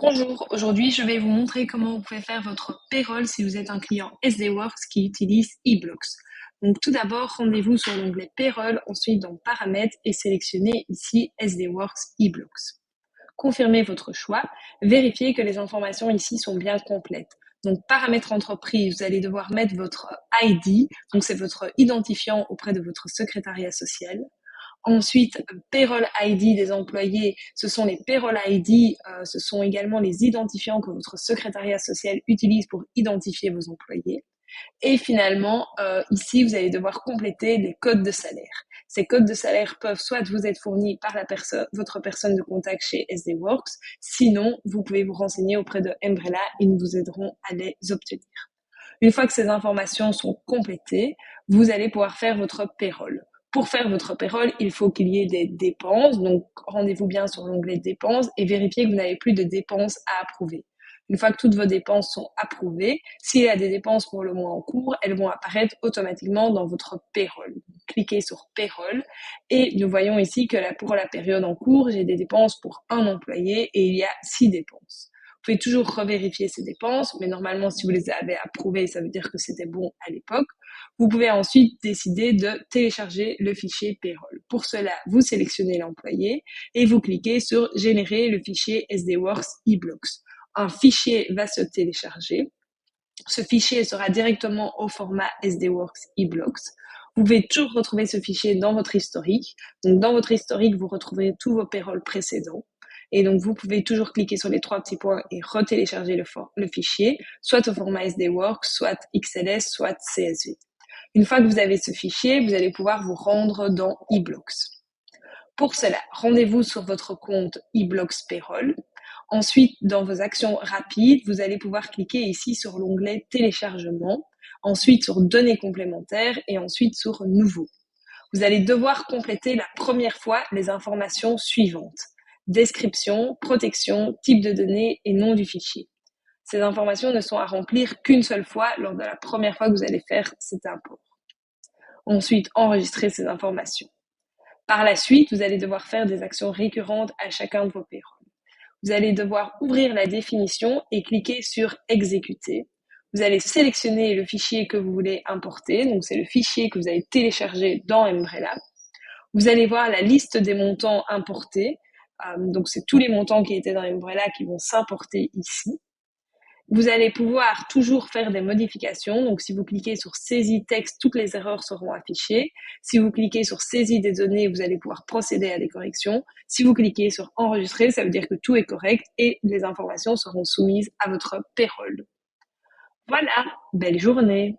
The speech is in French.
Bonjour, aujourd'hui je vais vous montrer comment vous pouvez faire votre payroll si vous êtes un client SDWorks qui utilise eBlocks. Donc tout d'abord, rendez-vous sur l'onglet Payroll, ensuite dans Paramètres et sélectionnez ici SDWorks eBlocks. Confirmez votre choix, vérifiez que les informations ici sont bien complètes. Donc paramètres entreprise, vous allez devoir mettre votre ID, donc c'est votre identifiant auprès de votre secrétariat social. Ensuite, payroll ID des employés, ce sont les payroll ID, ce sont également les identifiants que votre secrétariat social utilise pour identifier vos employés. Et finalement, ici, vous allez devoir compléter les codes de salaire. Ces codes de salaire peuvent soit vous être fournis par votre personne de contact chez SDWorks, sinon, vous pouvez vous renseigner auprès de Umbrella et nous vous aiderons à les obtenir. Une fois que ces informations sont complétées, vous allez pouvoir faire votre payroll. Pour faire votre payroll, il faut qu'il y ait des dépenses, donc rendez-vous bien sur l'onglet dépenses et vérifiez que vous n'avez plus de dépenses à approuver. Une fois que toutes vos dépenses sont approuvées, s'il y a des dépenses pour le mois en cours, elles vont apparaître automatiquement dans votre payroll. Cliquez sur payroll et nous voyons ici que pour la période en cours, j'ai des dépenses pour un employé et il y a 6 dépenses. Vous pouvez toujours revérifier ces dépenses, mais normalement, si vous les avez approuvées, ça veut dire que c'était bon à l'époque. Vous pouvez ensuite décider de télécharger le fichier payroll. Pour cela, vous sélectionnez l'employé et vous cliquez sur générer le fichier SDWorks eBlocks. Un fichier va se télécharger. Ce fichier sera directement au format SDWorks eBlocks. Vous pouvez toujours retrouver ce fichier dans votre historique. Donc, dans votre historique, vous retrouverez tous vos payrolls précédents. Et donc, vous pouvez toujours cliquer sur les 3 petits points et retélécharger le fichier, soit au format SDWorks, soit XLS, soit CSV. Une fois que vous avez ce fichier, vous allez pouvoir vous rendre dans eBlocks. Pour cela, rendez-vous sur votre compte eBlocks Payroll. Ensuite, dans vos actions rapides, vous allez pouvoir cliquer ici sur l'onglet Téléchargement, ensuite sur Données complémentaires et ensuite sur Nouveau. Vous allez devoir compléter la première fois les informations suivantes: description, protection, type de données et nom du fichier. Ces informations ne sont à remplir qu'une seule fois lors de la première fois que vous allez faire cet import. Ensuite, enregistrer ces informations. Par la suite, vous allez devoir faire des actions récurrentes à chacun de vos payrolls. Vous allez devoir ouvrir la définition et cliquer sur Exécuter. Vous allez sélectionner le fichier que vous voulez importer, donc c'est le fichier que vous avez téléchargé dans Umbrella. Vous allez voir la liste des montants importés, donc c'est tous les montants qui étaient dans Umbrella qui vont s'importer ici. Vous allez pouvoir toujours faire des modifications. Donc, si vous cliquez sur saisie texte, toutes les erreurs seront affichées. Si vous cliquez sur saisie des données, vous allez pouvoir procéder à des corrections. Si vous cliquez sur enregistrer, ça veut dire que tout est correct et les informations seront soumises à votre payroll. Voilà, belle journée.